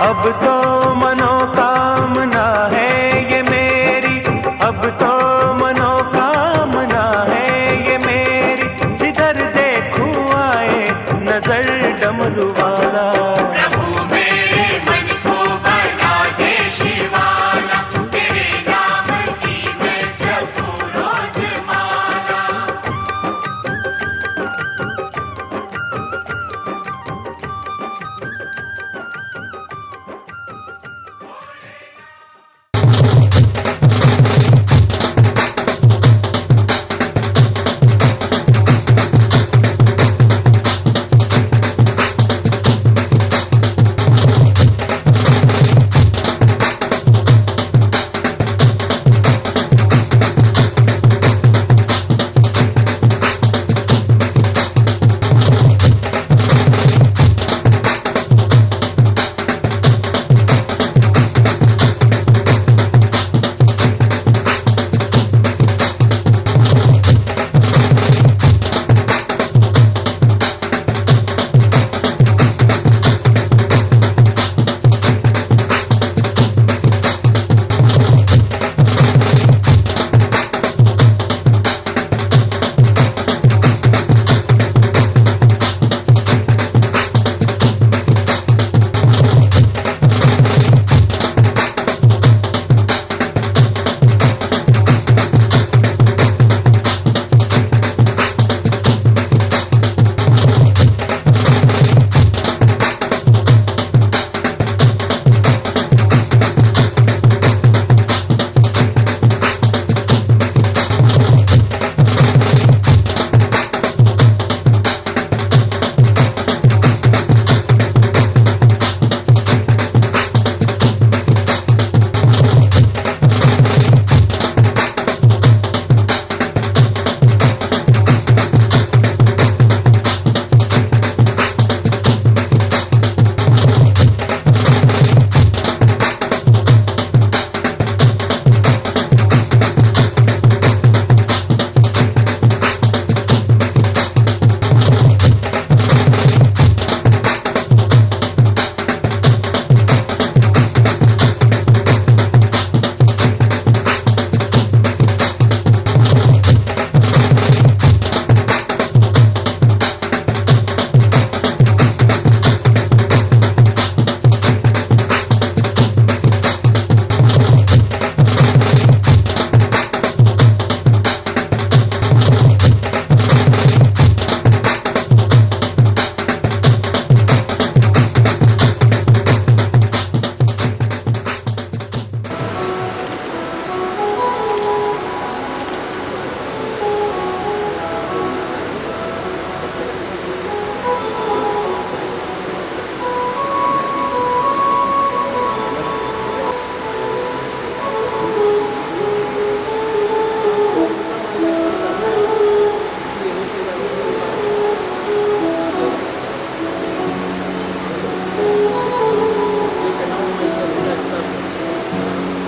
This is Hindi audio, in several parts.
अब तो मनोकामना है ये मेरी, अब तो मनोकामना है ये मेरी, जिधर देखूं आए नजर डमरू वाला। प्रभु मेरे मन को बना दे शिवाला, तेरे नाम की मैं जपूं रोज माला।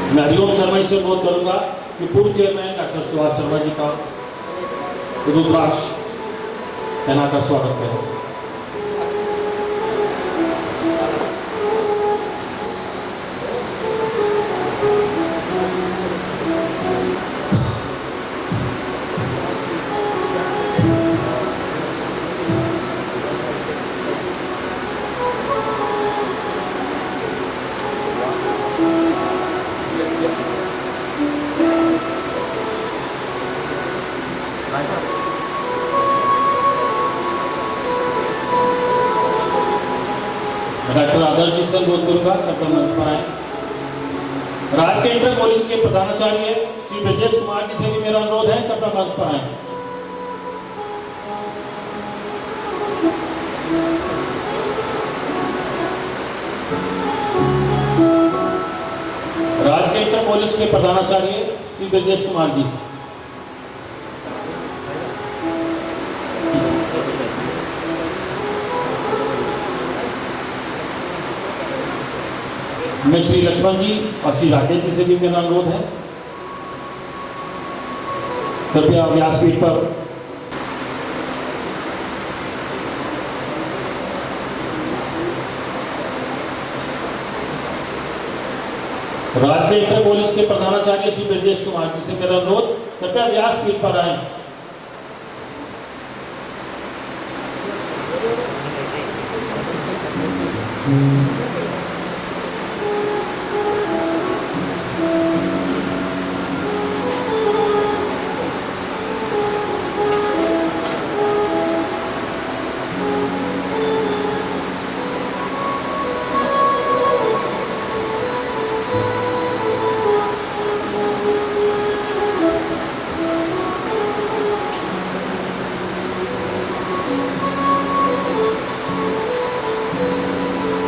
मैं हरिओम शर्मा जी से अनुरोध करूंगा कि पूर्व चेयरमैन डॉक्टर सुभाष शर्मा जी का रुद्राक्ष पहनाकर स्वागत करें। डॉक्टर आदर्श जी से अनुरोध करूंगा कृपया मंच पर आए। राज के इंटर कॉलेज के प्रधानाचार्य श्री ब्रजेश कुमार जी से भी मेरा अनुरोध है, कृपया मंच पर आए। राज के इंटर कॉलेज के प्रधानाचार्य श्री ब्रजेश कुमार जी। मैं श्री लक्ष्मण जी और श्री राकेश जी से भी मेरा अनुरोध है, कृपया व्यासपीठ पर राजकीय इंटर कॉलेज के प्रधानाचार्य श्री ब्रजेश कुमार जी से मेरा अनुरोध, कृपया व्यासपीठ पर आएं।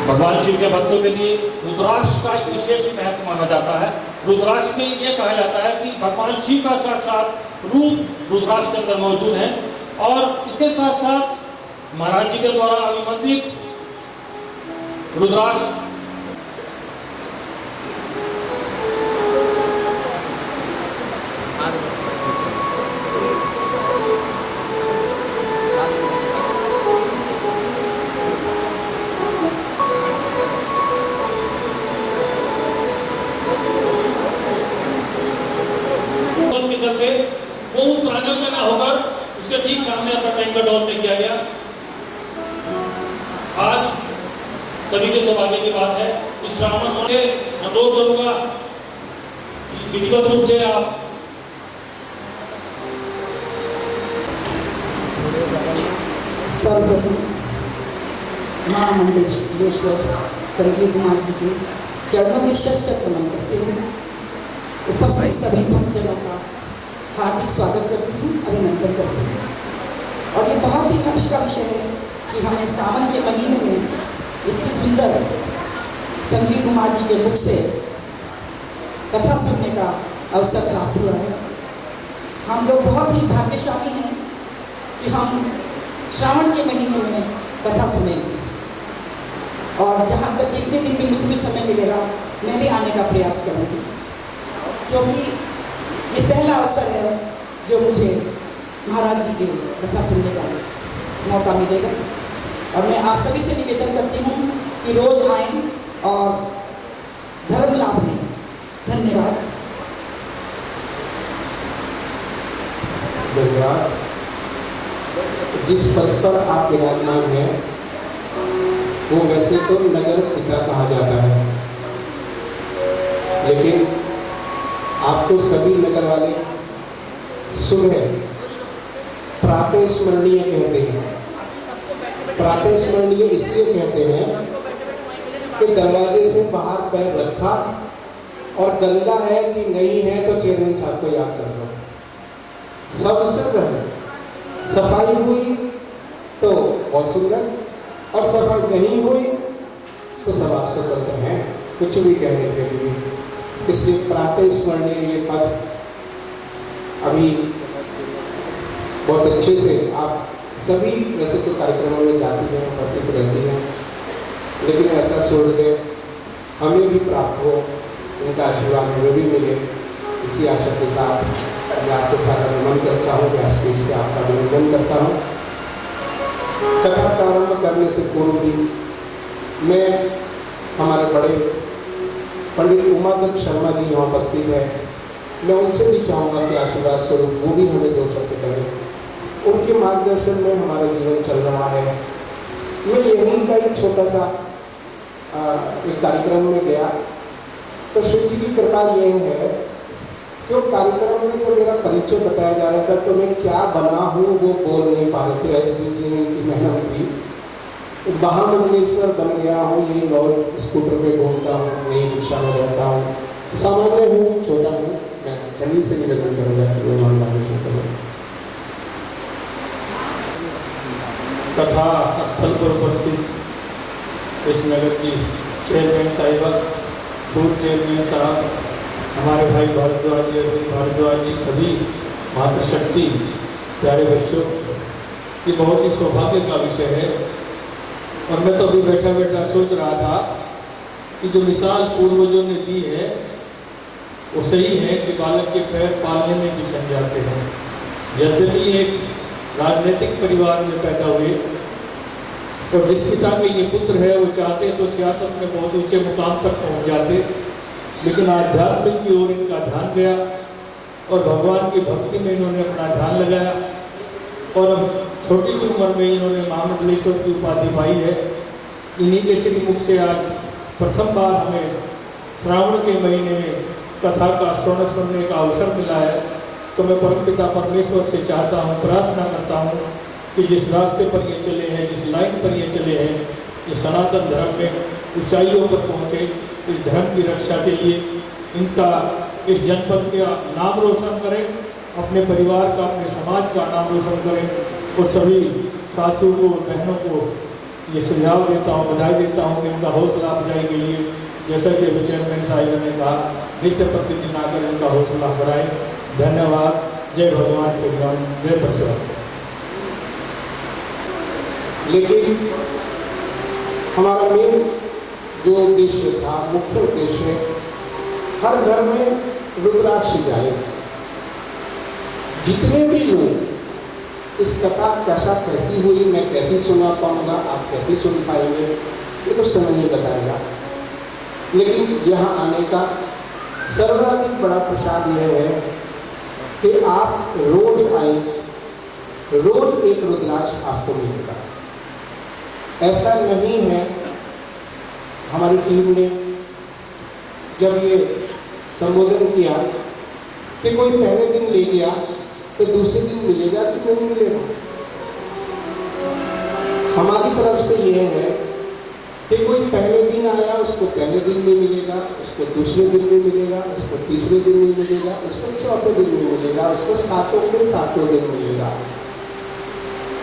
भगवान शिव के भक्तों के लिए रुद्राक्ष का एक विशेष महत्व माना जाता है। रुद्राक्ष में यह कहा जाता है कि भगवान शिव का साक्षात रूप रुद्राक्ष के अंदर मौजूद है और इसके साथ साथ महाराज जी के द्वारा अभिमंत्रित रुद्राक्ष के चलते वो उस प्रांगण में ना होकर उसके ठीक सामने अपना बैंक्वेट हॉल में किया गया। आज सभी के सौभाग्य की बात है कि श्रावण माह के अनुरोध करूंगा विधिवत रूप से आप सर्वप्रथम महामंडलेश्वर संजीव कुमार जी के चरणों में शत नमन करते हुए उपस्थित सभी भक्तजनों का हार्दिक स्वागत करती हूँ, अभिनंदन करती हूँ। और ये बहुत ही हर्ष का विषय है कि हमें सावन के महीने में इतनी सुंदर संजीव कुमार जी के मुख से कथा सुनने का अवसर प्राप्त हुआ है। हम लोग बहुत ही भाग्यशाली हैं कि हम श्रावण के महीने में कथा सुनेंगे और जहाँ तक जितने दिन भी मुझे समय मिलेगा मैं भी आने का प्रयास करूँगी, क्योंकि ये पहला अवसर है जो मुझे महाराज जी की कथा सुनने का मौका मिलेगा। और मैं आप सभी से निवेदन करती हूँ कि रोज आएं और धर्म लाभ लें। धन्यवाद। धन्यवाद। जिस पद पर आप विराजमान हैं वो वैसे तो नगर पिता कहा जाता है, लेकिन आपको सभी नगर वाले सुबह प्रातः स्मरणीय कहते हैं। प्रातः स्मरणीय इसलिए कहते हैं कि दरवाजे से बाहर पैर रखा और गंदा है कि नहीं है तो चेयरमैन साहब को याद कर लो। सबसे पहले सफाई हुई तो बहुत सुंदर, और सफाई नहीं हुई तो सब आप स्वतंत्र हैं कुछ भी कहने के लिए। इसलिए प्रातः स्मरणीय ये पद अभी बहुत अच्छे से आप सभी वैसे तो कार्यक्रमों में जाती हैं, उपस्थित रहती हैं, लेकिन ऐसा सूर्य हमें भी प्राप्त हो, उनका आशीर्वाद हमें भी मिले, इसी आशा के साथ मैं आपके साथ नमन करता हूँ, व्यासपीठ से आपका अभिनंदन करता हूँ। कथा प्रारंभ करने से पूर्व भी मैं हमारे बड़े पंडित उमादत्त शर्मा जी यहाँ उपस्थित है, मैं उनसे भी चाहूँगा कि आशीर्वाद स्वरूप वो भी हमें 2 शब्द करें। उनके मार्गदर्शन में हमारा जीवन चल रहा है। मैं यहीं का एक छोटा सा एक कार्यक्रम में गया तो शिव जी की कृपा ये है कि वो कार्यक्रम में जो मेरा परिचय बताया जा रहा था तो मैं क्या बना हूँ वो बोल नहीं पा रहे थे। एस जी ने इनकी मेहनत थी, महामंडलेश्वर बन गया हूँ, यही बहुत स्कूटर पे घूमता हूँ, नई रिक्शा में रहता हूँ, सामान्य हूँ, छोटा हूँ। मैं कहीं से निवेदन करूँगा कि वो महामंडलेश्वर करें। तथा स्थल पर उपस्थित इस नगर की चेयरमैन साहिबा, पूर्व चेयरमैन साहब, हमारे भाई भारद्वाज जी, सभी मातृशक्ति प्यारे बच्चों, ये बहुत ही सौभाग्य का विषय है। और मैं तो अभी बैठा बैठा सोच रहा था कि जो मिसाल पूर्वजों ने दी है वो सही है कि बालक के पैर पालने में भी सन जाते हैं। यद्यपि एक राजनीतिक परिवार में पैदा हुए और जिस पिता के ये पुत्र है वो चाहते तो सियासत में बहुत ऊंचे मुकाम तक पहुंच जाते, लेकिन आध्यात्मिक की ओर इनका ध्यान गया और भगवान की भक्ति में इन्होंने अपना ध्यान लगाया और अब छोटी सी उम्र में इन्होंने महामंडलेश्वर की उपाधि पाई है। इन्हीं के श्रीमुख से आज प्रथम बार हमें श्रावण के महीने में कथा का स्वर्ण सुनने का अवसर मिला है। तो मैं परमपिता परमेश्वर से चाहता हूँ, प्रार्थना करता हूँ कि जिस रास्ते पर ये चले हैं, जिस लाइन पर ये चले हैं, ये सनातन धर्म में ऊंचाइयों पर पहुँचे, इस धर्म की रक्षा के लिए इनका इस जनपद का नाम रोशन करें, अपने परिवार का, अपने समाज का नाम रोशन करें। और सभी साथियों को, बहनों को ये सुझाव देता हूँ, बधाई देता हूँ कि इनका हौसला अफजाई के लिए, जैसा कि अभी चेयरमैन साहिब ने कहा, नित्य प्रतिदिन आकर इनका हौसला बढ़ाएं। धन्यवाद। जय भगवान श्री राम, जय परशुराम। लेकिन हमारा मेन जो उद्देश्य था, मुख्य उद्देश्य, हर घर में रुद्राक्ष जाए। जितने भी लोग इस कथा कैसा कैसी हुई, मैं कैसी सुना पाऊंगा, आप कैसी सुन पाएंगे, ये तो समय ही बताएगा। लेकिन यहाँ आने का सर्वाधिक बड़ा प्रसाद यह है कि आप रोज आए, रोज एक रुद्राक्ष आपको मिलेगा। ऐसा नहीं है, हमारी टीम ने जब ये संबोधन किया कि कोई पहले दिन ले गया तो दूसरे दिन मिलेगा कि नहीं मिलेगा। हमारी तरफ से यह है कि कोई पहले दिन आया, उसको पहले दिन में मिलेगा, उसको दूसरे दिन में मिलेगा, उसको तीसरे दिन में मिलेगा, उसको चौथे दिन में मिलेगा, उसको सातों के सातों दिन मिलेगा।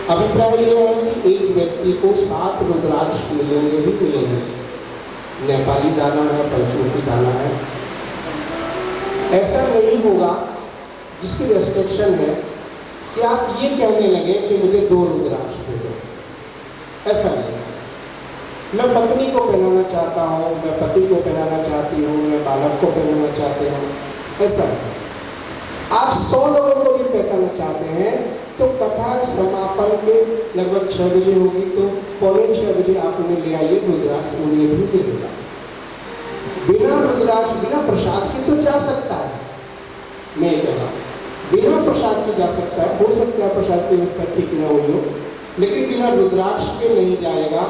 अभिप्राय यह है कि एक व्यक्ति को 7 रुद्राक्ष मिलेंगे ही मिलेंगे। नेपाली दाना है, पंचमुखी दाना है। ऐसा नहीं होगा जिसकी रेस्ट्रिक्शन है कि आप ये कहने लगे कि मुझे 2 रुद्राक्ष दे दो। ऐसा नहीं। मैं पत्नी को पहनाना चाहता हूँ, मैं पति को पहनाना चाहती हूँ, मैं बालक को पहनाना चाहती हूँ, ऐसा नहीं। आप 100 लोगों को भी पहचानना चाहते हैं तो कथा समापन के लगभग 6 बजे होगी, तो 5:45 बजे आप उन्हें ले आइए, रुद्राक्ष उन्हें भी मिलेगा। बिना रुद्राक्ष, बिना प्रसाद के तो जा सकता है, मैं कह रहा हूँ, बिना प्रसाद के जा सकता है। हो सकता है प्रसाद की व्यवस्था ठीक न हुई हो, लेकिन बिना रुद्राक्ष के नहीं जाएगा।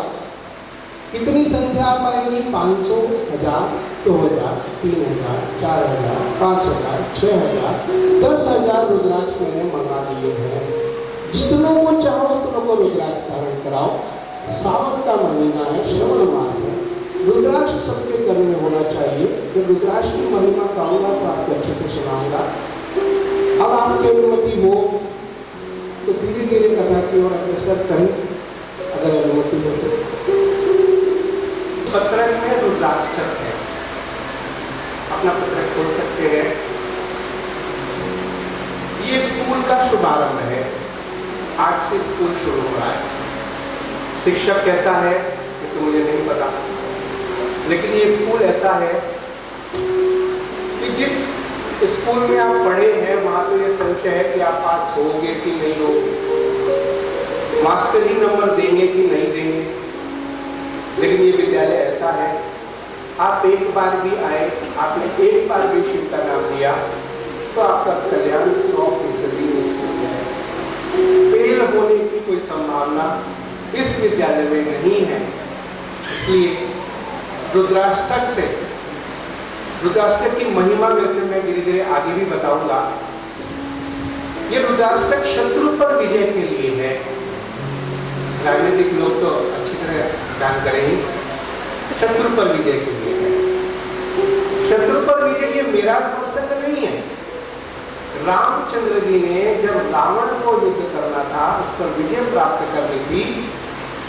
कितनी संख्या आप आएगी? 500, 1000, 2000, 3000, 4000, 5000, 6000, 10,000 रुद्राक्ष मैंने मंगा लिए हैं। जितनों को चाहो उतनों को रुद्राक्ष धारण कराओ। सावन का महीना है, श्रवण मास है, रुद्राक्ष सबके घर में होना चाहिए। जब रुद्राक्ष की महिमा गाऊंगा तो आपको अच्छे से सुनाऊंगा। अब आपकी अनुमति हो तो धीरे धीरे कथा की ओर अग्रसर करें, अगर अनुमति हो तो। पत्रक में रुद्राष्टक है, अपना पत्रक खोल सकते हैं। ये स्कूल का शुभारंभ है, आज से स्कूल शुरू हो रहा है। शिक्षक कैसा है ये तो मुझे नहीं पता, लेकिन ये स्कूल ऐसा है कि जिस स्कूल में आप पढ़े हैं वहाँ तो ये संशय है कि आप पास होगे कि नहीं होगे, मास्टर जी नंबर देंगे कि नहीं देंगे। लेकिन ये विद्यालय ऐसा है, आप एक बार भी आए, आपने एक बार भी शिव का नाम लिया तो आपका कल्याण 100% निश्चित है। फेल होने की कोई संभावना इस विद्यालय में नहीं है। इसलिए रुद्राष्टक से, रुद्राष्टक की महिमा में से मैं धीरे धीरे आगे भी बताऊंगा। ये रुद्राष्टक शत्रु पर विजय के लिए है। राजनीतिक लोग तो अच्छी तरह ध्यान करेंगे, शत्रु पर विजय के लिए है। शत्रु पर विजय ये मेरा प्रसंग नहीं है। रामचंद्र जी ने जब रावण को युद्ध करना था, उस पर विजय प्राप्त करनी थी,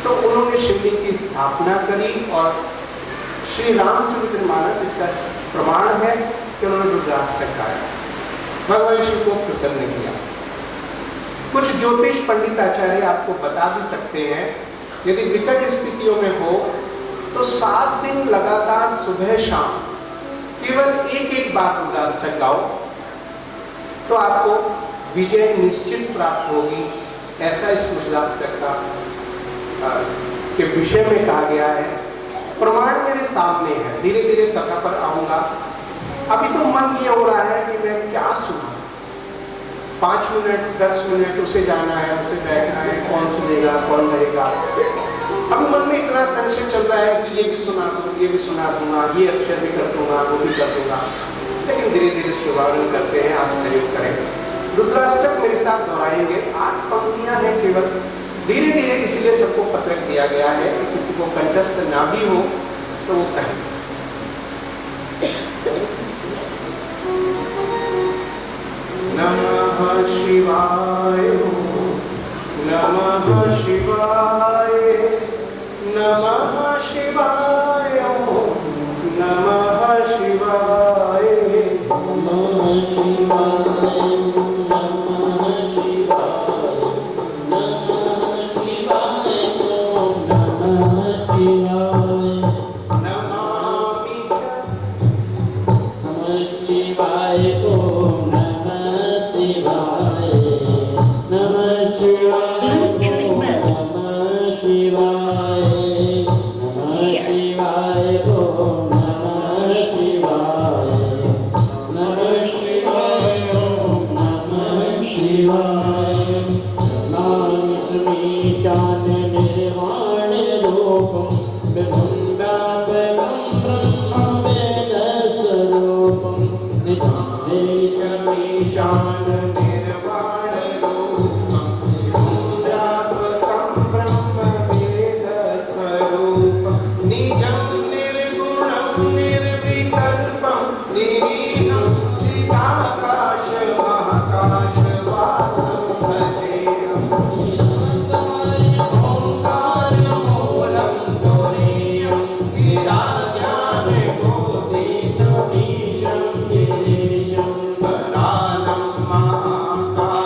तो उन्होंने शिवलिंग की स्थापना करी और श्री रामचरितमानस इसका प्रमाण है कि उन्होंने रुद्राष्टक गाया, भगवान शिव को प्रसन्न किया। कुछ ज्योतिष पंडिताचार्य आपको बता भी सकते हैं, यदि विकट स्थितियों में हो तो 7 दिन लगातार सुबह शाम केवल एक बार रुद्राष्टक गाओ तो आपको विजय निश्चित प्राप्त होगी। ऐसा इस रुद्राष्टक का के विषय में कहा गया है। प्रमाण मेरे सामने है, धीरे धीरे कथा पर आऊंगा। अभी तो मन ये हो रहा है कि मैं क्या सुना, 5 मिनट 10 मिनट उसे जाना है, उसे बैठना है, कौन सुनेगा कौन रहेगा। अभी मन में इतना संशय चल रहा है कि ये भी सुना दूँ, ये भी सुना दूंगा, ये अक्षर भी कर दूंगा, वो भी कर दूंगा। लेकिन धीरे धीरे शुभारंभ करते हैं, आप सहयोग करें। रुद्राष्टक मेरे साथ दोहराएंगे, 8 पंक्तियां हैं केवल। धीरे धीरे इसीलिए सबको पत्रक दिया गया है कि किसी को कंठस्थ ना भी हो तो वो कहें। नमः शिवाय, नमः शिवाय, नमः शिवाय, नमः शिवाय, नमः शिवाय, नमः शिवाय, नमः शिवाय, ओम नमः शिवाय, नमामि नमः शिवाय, ओम नमः शिवाय, नमः शिवाय, ओम नमः शिवाय, नमः शिवाय, ओम नमः शिवाय, नमः शिवाय, ओम नमः शिवाय, नाम समीशान निर्वाण रूपम विभुंदापकं ब्रह्म वेद स्वरूपम निधाने ईशान निर्वाण रूपं विभुंदात्मकं ब्रह्म वेद स्वरूपं निजं निर्गुणं निर्विकल्पं निरीनं चिदाकाश महाकाश वासं भजेयम्। ओंकार मूलं तुरीयं गिराज्ञान कोटितमीशं गिरीशं वरानं महाकालकालं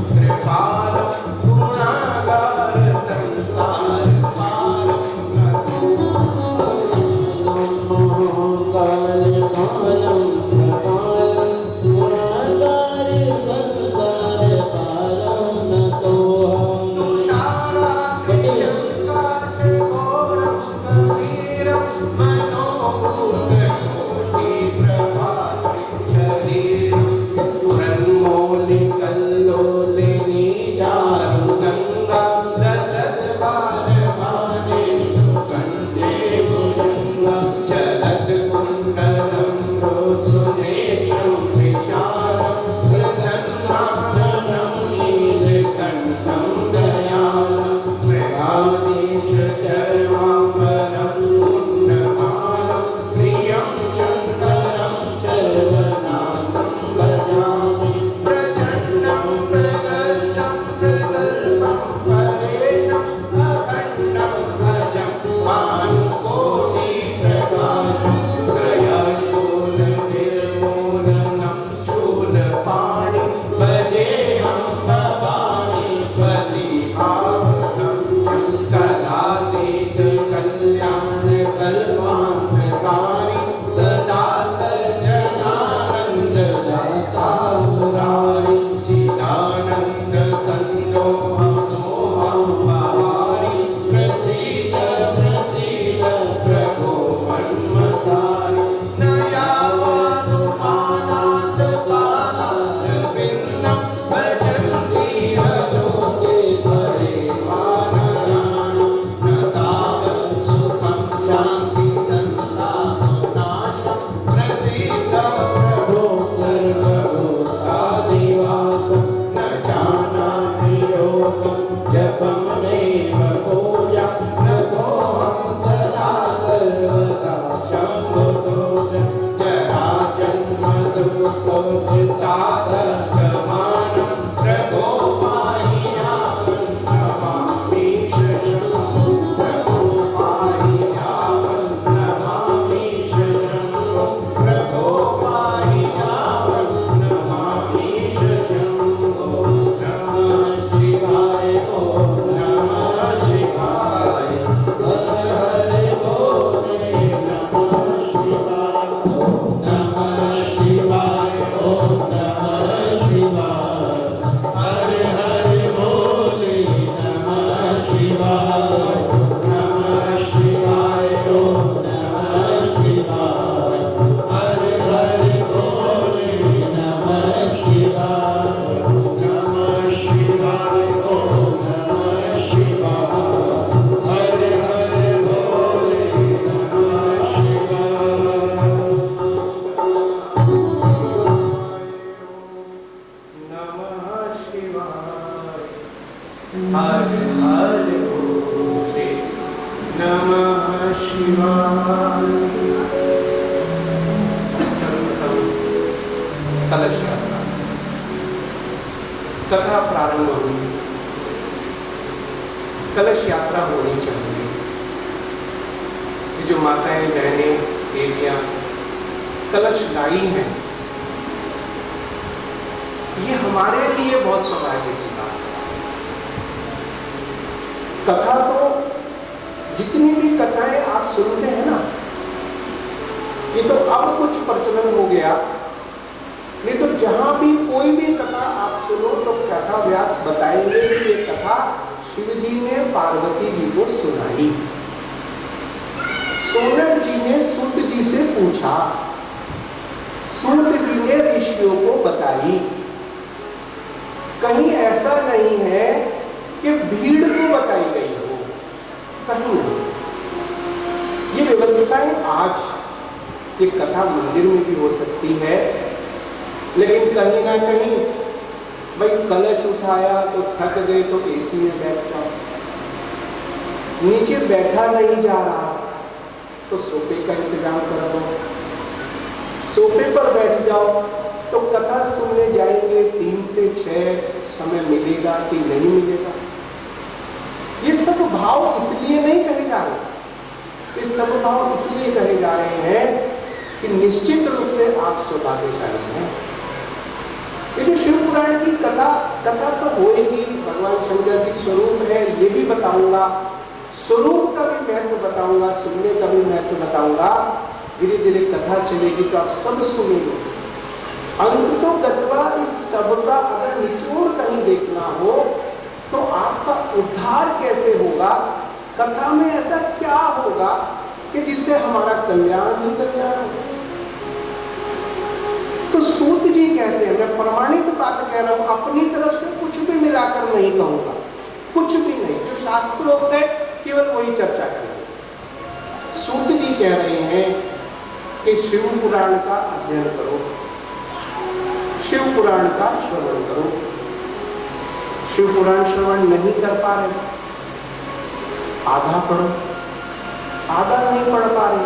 कृपालं गुणागार संसार पालं कालकालं प्रकालं गुणागार संसार पालं नतोऽहम् प्रिय शिवाय। सर्वप्रथम कलश यात्रा कथा प्रारंभ हुई। कलश यात्रा होनी चाहिए। ये जो माताएं, बहनें, बेटियां कलश लाई हैं, ये हमारे लिए बहुत सौभाग्य की बात है। कथा तो जितनी भी कथाएं आप सुनते हैं ना, ये तो अब कुछ प्रचलन हो गया, नहीं तो जहां भी कोई भी कथा आप सुनो तो कथा व्यास बताएंगे कि ये कथा शिव जी ने पार्वती जी को सुनाई। सोनक जी ने सूत जी से पूछा, सूत जी ने ऋषियों को बताई। कहीं ऐसा नहीं है कि भीड़ को बताई गई हो, कहीं नहीं। ये व्यवस्थाएं आज ये कथा मंदिर में भी हो सकती है, लेकिन कहीं ना कहीं भाई कलश उठाया तो थक गए तो एसी में बैठ जाओ, नीचे बैठा नहीं जा रहा तो सोफे का इंतजाम कर दो, सोफे पर बैठ जाओ। तो कथा सुनने जाएंगे 3 से 6 समय मिलेगा कि नहीं मिलेगा। ये सब भाव इसलिए नहीं कहे जा रहे, ये सब भाव इसलिए कहे जा रहे हैं कि निश्चित रूप से आप सौभाग्यशाली हैं। ये जो शिव पुराण की कथा तो होएगी, भगवान शंकर की स्वरूप है ये भी बताऊंगा, स्वरूप का भी महत्व बताऊंगा, सुनने का भी महत्व बताऊंगा। धीरे धीरे कथा चलेगी तो आप सब सुनेंगे। अंत तो गत्वा इस सब का अगर निचोड़ कहीं देखना हो तो आपका उद्धार कैसे होगा, कथा में ऐसा क्या होगा कि जिससे हमारा कल्याण ही कल्याण हो। तो सूत जी कहते हैं, मैं प्रमाणित बात कह रहा हूं, अपनी तरफ से कुछ भी मिलाकर नहीं कहूंगा, कुछ भी नहीं, जो शास्त्रोक्त है केवल वही चर्चा करेंगे। सूत जी कह रहे हैं कि शिव पुराण का अध्ययन करो, शिव पुराण का श्रवण करो। शिव पुराण श्रवण नहीं कर पा रहे, आधा पढ़ो, आधा नहीं पढ़ पा रहे,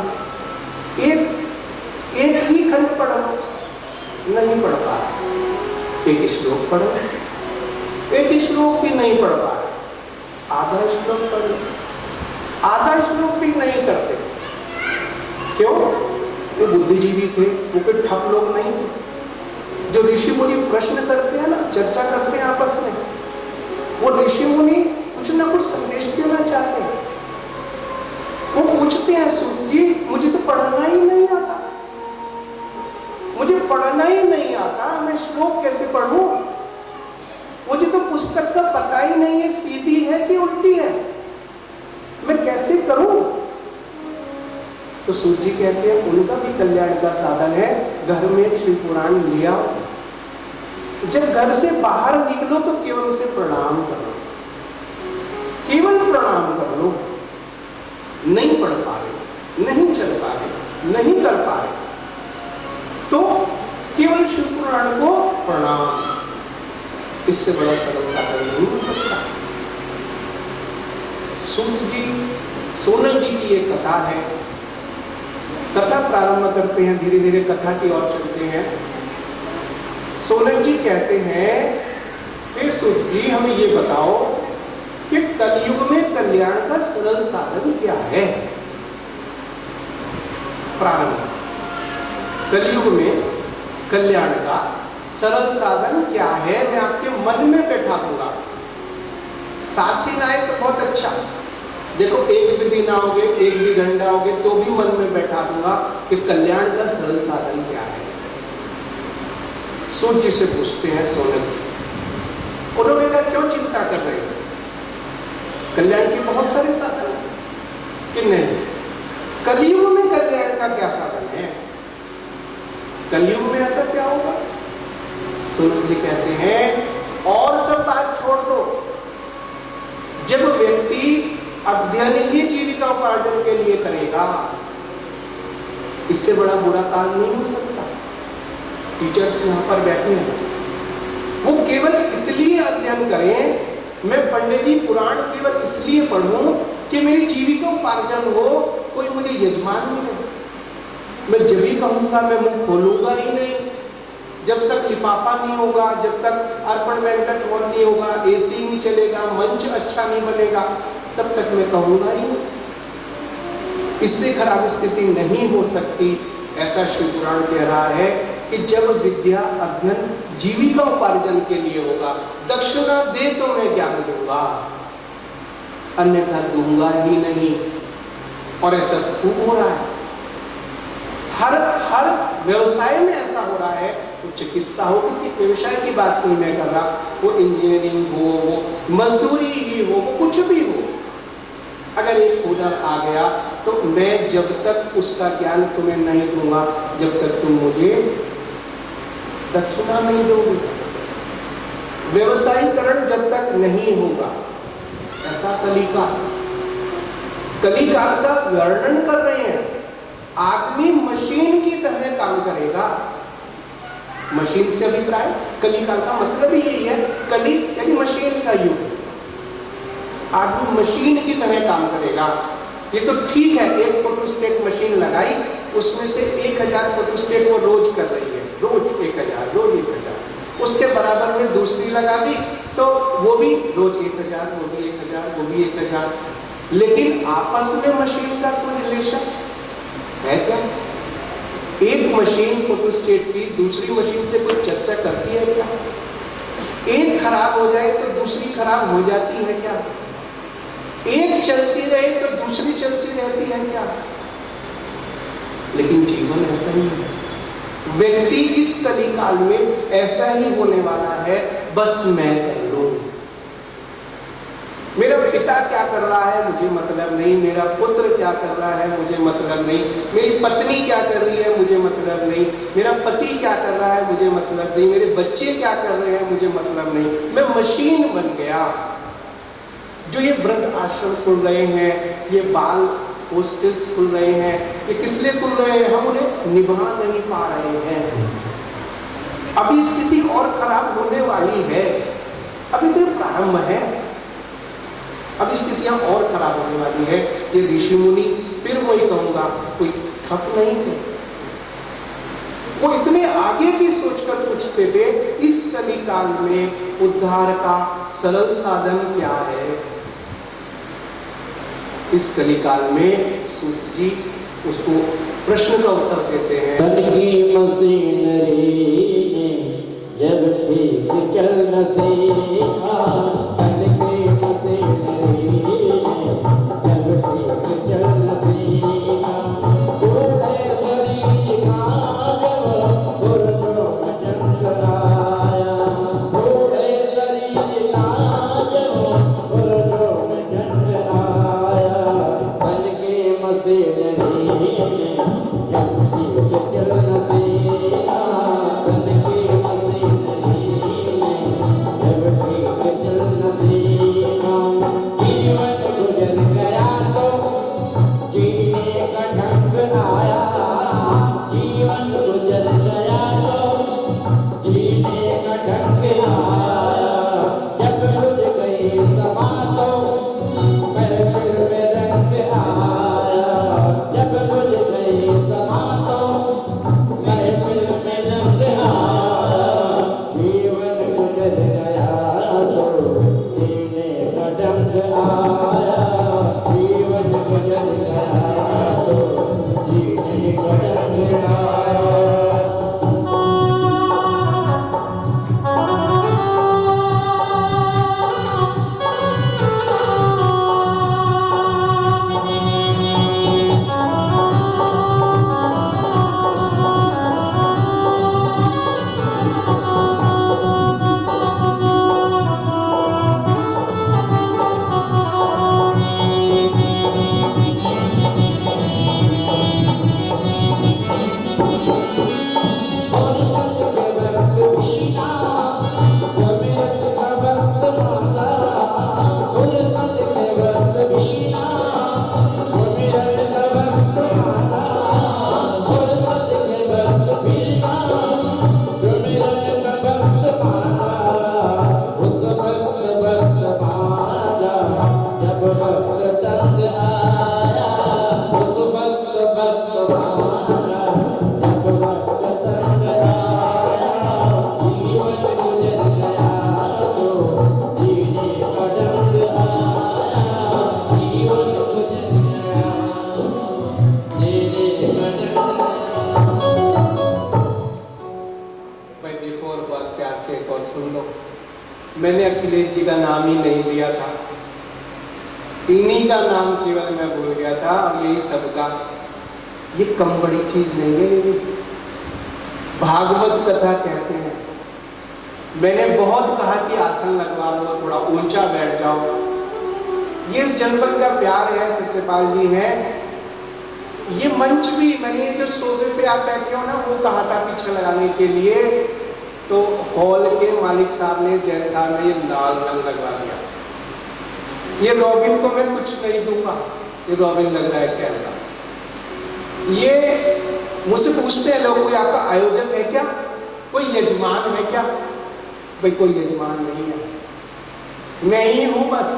एक ही खंड पढ़ो, नहीं पढ़ पा रहे, एक श्लोक पढ़ो, एक श्लोक भी नहीं पढ़ पा रहे, आधा श्लोक पढ़ो, आधा श्लोक भी नहीं करते। क्यों? वो बुद्धिजीवी थे, वो कोई ठप लोग नहीं थे। जो ऋषि मुनि प्रश्न करते हैं ना, चर्चा करते हैं आपस में, वो ऋषि मुनि कुछ ना कुछ संदेश देना चाहते हैं। वो पूछते हैं, सूत जी मुझे तो पढ़ना ही नहीं आता, मुझे पढ़ना ही नहीं आता, मैं श्लोक कैसे पढ़ूं? मुझे तो पुस्तक का पता ही नहीं है सीधी है कि उल्टी है, मैं कैसे करूं? तो सूत जी कहते हैं उनका भी कल्याण का साधन है, घर में शिव पुराण लिया। जब घर से बाहर निकलो तो केवल उसे प्रणाम करो, केवल प्रणाम कर लो। नहीं पढ़ पा रहे, नहीं चल पा रहे, नहीं कर पा रहे, तो केवल शिव पुराण को प्रणाम, इससे बड़ा सरल साधन नहीं हो सकता। सूत जी, सोनक जी की ये कथा है। कथा प्रारंभ करते हैं, धीरे धीरे कथा की ओर चलते हैं। सोनक जी कहते हैं कि सूत जी हमें ये बताओ कि कलयुग में कल्याण का सरल साधन क्या है। प्रारंभ, कलयुग में कल्याण का सरल साधन क्या है, मैं आपके मन में बैठा दूंगा। 7 दिन आए तो बहुत अच्छा, देखो एक भी दिन आओगे, एक भी घंटा आओगे तो भी मन में बैठा दूंगा कि कल्याण का सरल साधन क्या है। सूत जी से पूछते हैं सोनक जी, उन्होंने कहा क्यों चिंता कर रहे हो, कल्याण के बहुत सारे साधन हैं कि नहीं, कलयुग में कल्याण का क्या साधन है, कलयुग में ऐसा क्या होगा। सोनक जी कहते हैं और सब बात छोड़ दो, जब व्यक्ति अध्ययन ही जीविका उपार्जन के लिए करेगा, इससे बड़ा बुरा काम नहीं हो सकता। टीचर्स यहाँ पर बैठे हैं, वो केवल इसलिए अध्ययन करें, मैं पंडित जी पुराण केवल इसलिए पढ़ूं कि मेरी जीविका उपार्जन हो, कोई मुझे यजमान ही नहीं। मैं जब भी कहूँगा मैं मुंह खोलूंगा ही नहीं। जब तक लिफाफा नहीं होगा, जब तक अर्पण बैंक्वेट हॉल नहीं होगा, एसी नहीं चलेगा, मंच अच्छा नहीं बनेगा, तब तक मैं कहूँगा ही नहीं। इससे खराब स्थिति नहीं हो सकती। ऐसा शिव पुराण कह रहा है कि जब विद्या अध्ययन जीविका उपार्जन के लिए होगा, दक्षिणा दे तो मैं ज्ञान दूंगा, अन्यथा दूंगा ही नहीं। और ऐसा खूब हो रहा है। हर व्यवसाय में ऐसा हो रहा है। वो चिकित्सा हो, किसी व्यवसाय की बात नहीं मैं कर रहा, वो इंजीनियरिंग हो, वो मजदूरी ही हो, वो कुछ भी हो, अगर एक हुनर आ गया तो मैं जब तक उसका ज्ञान तुम्हें नहीं दूंगा, जब तक तुम मुझे दक्षिणा नहीं दोगे। व्यवसायीकरण जब तक नहीं होगा, ऐसा कलिकाल का वर्णन कर रहे हैं। आदमी मशीन की तरह काम करेगा। मशीन से अभिप्राय कलिकाल का मतलब ही यही है। कली यानी मशीन का युग। आदमी मशीन की तरह काम करेगा। ये तो ठीक है, एक फोटोस्टेट मशीन लगाई, उसमें से 1000 फोटोस्टेट वो रोज कर रही है, रोज 1000, रोज 1000। उसके बराबर में दूसरी लगा दी तो वो भी रोज 1000, वो भी 1000, वो भी 1000। लेकिन आपस में मशीन का कोई रिलेशन है क्या? एक मशीन फोटोस्टेट की दूसरी मशीन से कोई चर्चा करती है क्या? एक खराब हो जाए तो दूसरी खराब हो जाती है क्या? एक चलती रहे तो दूसरी चलती रहती है क्या? लेकिन जीवन ऐसा ही है। व्यक्ति इस कलिकाल में ऐसा ही होने वाला है, बस मैं कर लूं। मेरा पिता क्या कर रहा है मुझे मतलब नहीं, मेरा पुत्र क्या कर रहा है मुझे मतलब नहीं, मेरी पत्नी क्या कर रही है मुझे मतलब नहीं, मेरा पति क्या कर रहा है मुझे मतलब नहीं, मेरे बच्चे क्या कर रहे हैं मुझे मतलब नहीं। मैं मशीन बन गया। जो ये वृद्ध आश्रम खुल रहे हैं, ये बाल हॉस्टल्स खुल रहे हैं, ये किस लिए खुल रहे हैं? हम उन्हें निभा नहीं पा रहे हैं। अभी स्थिति और खराब होने वाली है। अभी तो प्रारंभ है, अब स्थितियां और खराब होने वाली है। ये ऋषि मुनि, फिर वही कहूंगा, कोई ठप नहीं थे। वो इतने आगे की सोचकर पूछते थे, इस कलिकाल में उद्धार का सरल साधन क्या है? इस कलिकाल में सूत जी उसको प्रश्न का उत्तर देते हैं। तन की मशीनरी ने जब ठीक चल न सीखा, तन की मशीनरी ने जब ठीक चल न सीखा, बूढ़े शरीर का जब गुर्दों में जंग आया, बूढ़े शरीर का जब गुर्दों में जंग आया, तन की मशीनरी ने जब ठीक चल न सीखा, तन की मशीनरी ने जब ठीक चल न मैंने अखिलेश जी का नाम ही नहीं लिया था, इन्हीं का नाम केवल मैं भूल गया था, और यही सबका, ये कम बड़ी चीज नहीं है। ये भागवत कथा कहते हैं, मैंने बहुत कहा कि आसन लगवा लो, थोड़ा ऊंचा बैठ जाओ। ये इस जनपद का प्यार है, सत्यपाल जी है। ये मंच भी, मैंने जो सोफे पे आप बैठे हो ना, वो कहा था पीछे लगाने के लिए, तो हॉल के मालिक साहब ने, जैन साहब ने ये लाल रंग लगवा दिया। ये रॉबिन को मैं कुछ नहीं दूंगा, ये रॉबिन लग रहा है कैमरा। ये मुझसे पूछते हैं लोग, कोई आपका आयोजक है क्या, कोई यजमान है क्या? भाई कोई यजमान नहीं है, मैं ही हूं बस।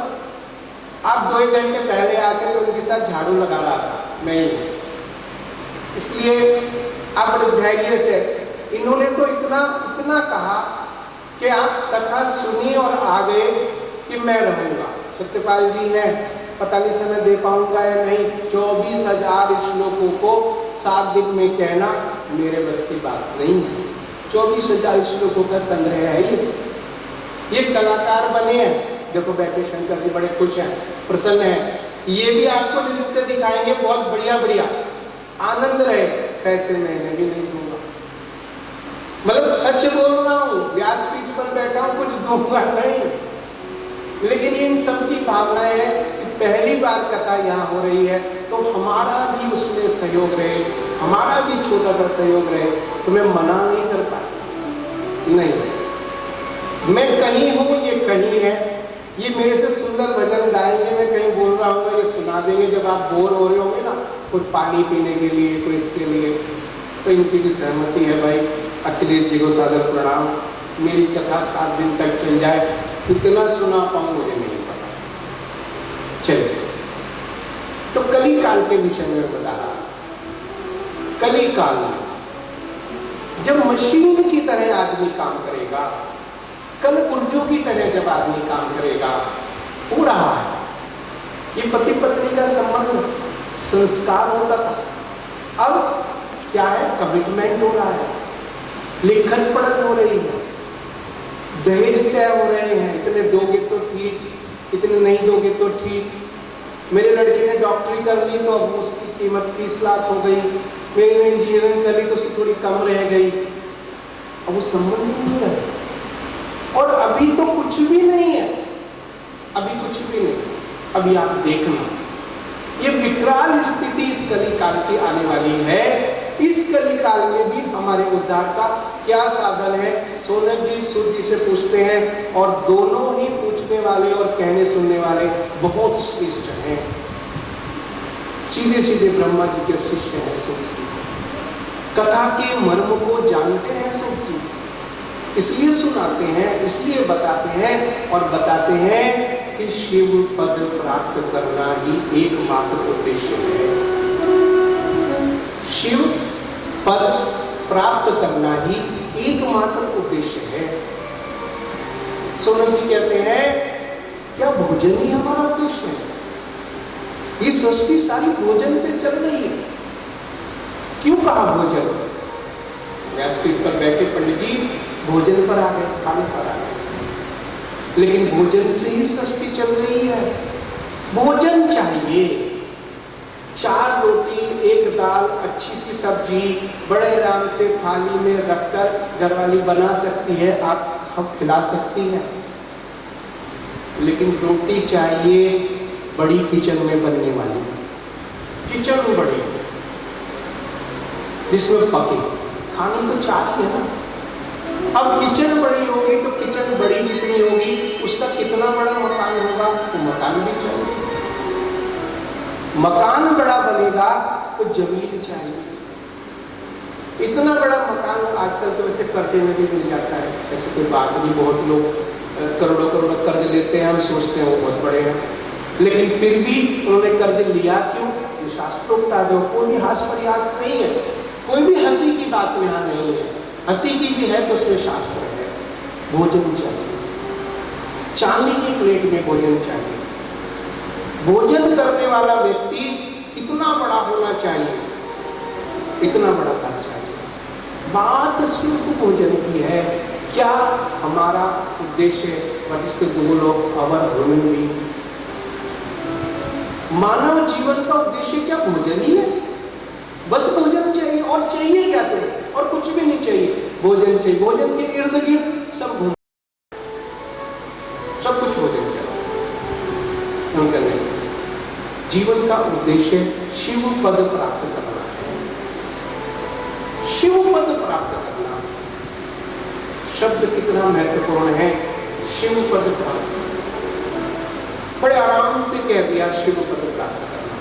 आप 2 घंटे पहले आके तो उनके साथ झाड़ू लगा रहा था, मैं ही हूं। इसलिए आप बड़े धैर्य से, इन्होंने तो इतना इतना कहा कि आप कथा सुनी और आ गए कि मैं रहूंगा। सत्यपाल जी हैं, पता नहीं समय दे पाऊंगा या नहीं, 24,000 श्लोकों को 7 दिन में कहना मेरे बस की बात नहीं है। 24,000 श्लोकों का संग्रह है ये कलाकार बने हैं। देखो बैठे शंकर जी बड़े खुश हैं, प्रसन्न हैं। ये भी आपको नृत्य दिखाएंगे, बहुत बढ़िया बढ़िया, आनंद रहे। पैसे मैंने भी नहीं दूंगा, मतलब सच बोल रहा हूँ, व्यासपीठ पर बैठा हूँ, कुछ दूंगा नहीं। लेकिन इन सब की भावना है कि पहली बार कथा यहाँ हो रही है, तो हमारा भी उसमें सहयोग रहे, हमारा भी छोटा सा सहयोग रहे। तो मैं मना नहीं कर पाता, नहीं, मैं कहीं हूँ, ये कहीं है। ये मेरे से सुंदर भजन गाएंगे, मैं कहीं बोल रहा हूँ, ये सुना देंगे जब आप बोर हो रहे होंगे ना, कोई पानी पीने के लिए, कोई इसके लिए। तो इनकी भी सहमति है भाई। अखिलेश जी को सादर प्रणाम। मेरी कथा 7 दिन तक चल जाए, कितना सुना पाऊँ मुझे नहीं पता। चलिए, तो कली काल के विषय में बता रहा। कली काल में जब मशीन की तरह आदमी काम करेगा, कल पुर्जों की तरह जब आदमी काम करेगा, हो रहा है। ये पति पत्नी का संबंध संस्कार होता था, अब क्या है, कमिटमेंट हो रहा है, लिखत पढ़त हो रही है, दहेज तय हो रहे हैं। इतने दोगे तो ठीक, इतने नहीं दोगे तो ठीक। मेरे लड़के ने डॉक्टरी कर ली तो अब उसकी कीमत 30 लाख हो गई, मेरे ने इंजीनियरिंग कर ली तो उसकी थोड़ी कम रह गई। अब वो संबंध नहीं रहे। और अभी तो कुछ भी नहीं है, अभी कुछ भी नहीं। अभी आप देखना, ये विकराल स्थिति इस कली काल की आने वाली है। इस कली काल में भी हमारे उद्धार का क्या साधन है? सोनक जी सूर्य जी से पूछते हैं, और दोनों ही पूछने वाले और कहने सुनने वाले बहुत श्रेष्ठ हैं। सीधे सीधे ब्रह्मा जी के शिष्य हैं सूर्य जी, कथा के मर्म को जानते हैं सूर्य जी, इसलिए सुनाते हैं, इसलिए बताते हैं। और बताते हैं कि शिव पद प्राप्त करना ही एकमात्र उद्देश्य है। शिव पद प्राप्त करना ही एकमात्र उद्देश्य है। सोनक जी कहते हैं, क्या भोजन ही हमारा उद्देश्य है? ये सृष्टि सारी भोजन पे चल रही है। क्यों कहा भोजन? व्यासपीठ पर बैठे पंडित जी भोजन पर आ गए, खाने पर आ गए, लेकिन भोजन से ही सृष्टि चल रही है। भोजन चाहिए, 4 रोटी, 1 दाल, अच्छी सी सब्जी बड़े आराम से थाली में रखकर घरवाली बना सकती है, आप खिला सकती हैं। लेकिन रोटी चाहिए बड़ी किचन में बनने वाली, किचन बड़ी जिसमें पके। खानी तो चाहिए ना। अब किचन बड़ी होगी तो किचन बड़ी जितनी होगी उसका कितना बड़ा मकान होगा, तो मकान भी चाहिए। मकान बड़ा बनेगा तो जमीन चाहिए। इतना बड़ा मकान आजकल तो वैसे कर्जे में भी मिल जाता है, ऐसी कोई बात नहीं। बहुत लोग करोड़ों करोड़ों कर्ज लेते हैं, हम सोचते हैं वो बहुत बड़े हैं, लेकिन फिर भी उन्होंने कर्ज लिया क्यों? ये शास्त्रोक्त है, जो कोई हास प्रयास नहीं है, कोई भी हंसी की बात यहाँ नहीं है। हंसी की भी है तो उसमें शास्त्र है। भोजन चाहिए, चांदी की प्लेट में भोजन चाहिए। भोजन करने वाला व्यक्ति कितना बड़ा होना चाहिए? इतना बड़ा होना चाहिए। बात सिर्फ भोजन की है। क्या हमारा उद्देश्य what is the goal of our human being? मानव जीवन का उद्देश्य क्या भोजन ही है? बस भोजन चाहिए, और चाहिए क्या तुम्हें? और कुछ भी नहीं चाहिए, भोजन चाहिए। भोजन के इर्द गिर्द सब घूम, सब कुछ भोजन चाहिए, उनका नहीं। जीवन का उद्देश्य शिव पद प्राप्त करना है। शिव पद प्राप्त करना शब्द कितना महत्वपूर्ण है। शिव पद प्राप्त, बड़े आराम से कह दिया शिव पद प्राप्त करना,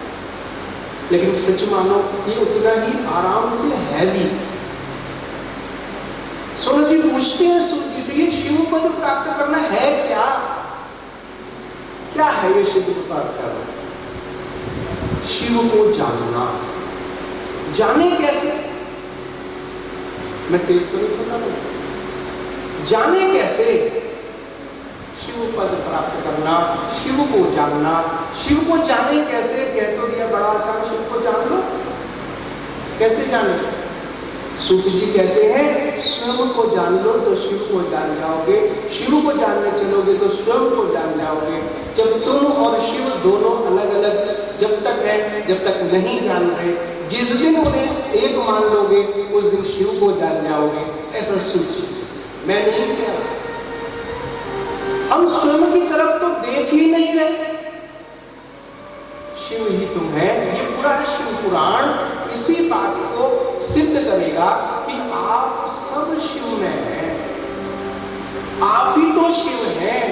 लेकिन सच मानो ये उतना ही आराम से है भी। सूरज जी पूछते हैं सूर्य जी से, ये शिव पद प्राप्त करना है क्या? क्या है ये शिव पद प्राप्त करना? शिव को जानना। जाने कैसे? मैं तेज तो नहीं सुनता हूं। जाने कैसे? शिव पद प्राप्त करना, शिव को जानना। शिव को जाने कैसे? कह तो दिया बड़ा आसान, शिव को जान लो। कैसे जाने? सूत जी कहते हैं स्वयं को जान लो तो शिव को जान जाओगे, शिव को जानने चलोगे तो स्वयं को जान जाओगे। जब तुम और शिव दोनों अलग अलग जब तक है, जब तक नहीं जान रहे, जिस दिन उन्हें एक मान लोगे उस दिन शिव को जान जाओगे। ऐसा सूत मैं नहीं किया। हम स्वयं की तरफ तो देख ही नहीं रहे, शिव ही तुम है। ये पूरा शिव पुराण इसी बात को सिद्ध करेगा कि आप सब शिव में हैं, आप ही तो शिव हैं।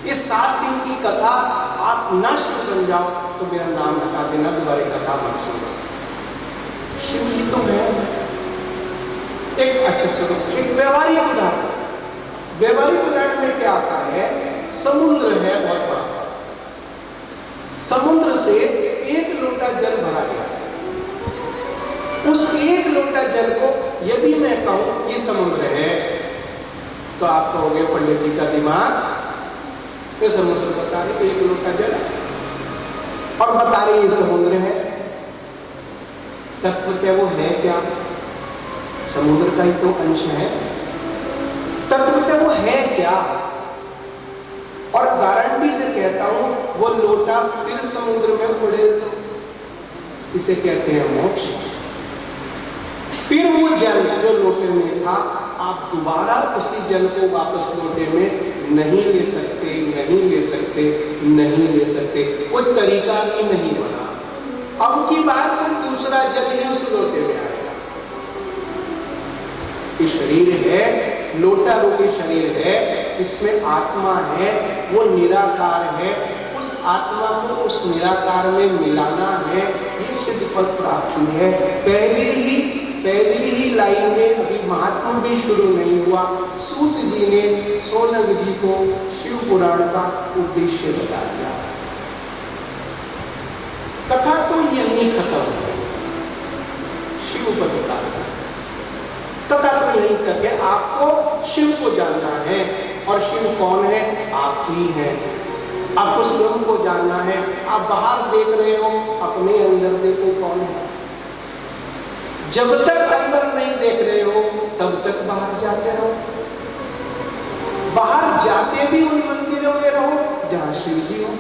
इस 7 दिन की कथा आप ना शिव बन जाओ तो मेरा नाम हटा देना, दोबारा कथा मत सुनो। शिव ही तो है। एक अच्छा सुनो, एक व्यवहारिक उदाहरण। व्यवहारिक उदाहरण में क्या आता है? समुद्र है बहुत बड़ा, समुद्र से 1 लोटा जल भरा गया। उस 1 लोटा जल को यदि मैं कहूं ये समुद्र है, तो आप कहोगे पंडित जी का दिमाग, ये समुद्र बता रहे 1 लोटा जल है, और बता रहे ये समुद्र है। तत्व क्या वो है क्या? समुद्र का ही तो अंश है। तत्व क्या वो है क्या? और गारंटी से कहता हूं वो लोटा फिर समुद्र में उड़े, इसे कहते हैं मोक्ष। फिर वो जल जो लोटे में था, आप दोबारा उसी जल को वापस लोटे में नहीं ले सकते, नहीं ले सकते, नहीं ले सकते। वो तरीका ही नहीं बना। अब की बार कोई दूसरा जल ही उस लोटे में आएगा। ये शरीर है, लोटा रूपी शरीर है, इसमें आत्मा है, वो निराकार है। उस आत्मा को उस निराकार में मिलाना है, ये सिद्ध पद प्राप्ति है। पहली ही लाइन में अभी महात्मा भी शुरू नहीं हुआ, सूत जी ने सोनक जी को शिव पुराण का उद्देश्य बता दिया। कथा तो यही खत्म है। शिव पद का कथा तो यही करके आपको शिव को जानना है। और शिव कौन है? आप ही हैं। आपको स्वयं को जानना है। आप बाहर देख रहे हो, अपने अंदर देखो कौन है। जब तक अंदर नहीं देख रहे हो तब तक बाहर जाते रहो। बाहर जाते भी उन मंदिरों में रहो जहां शिव जी हो।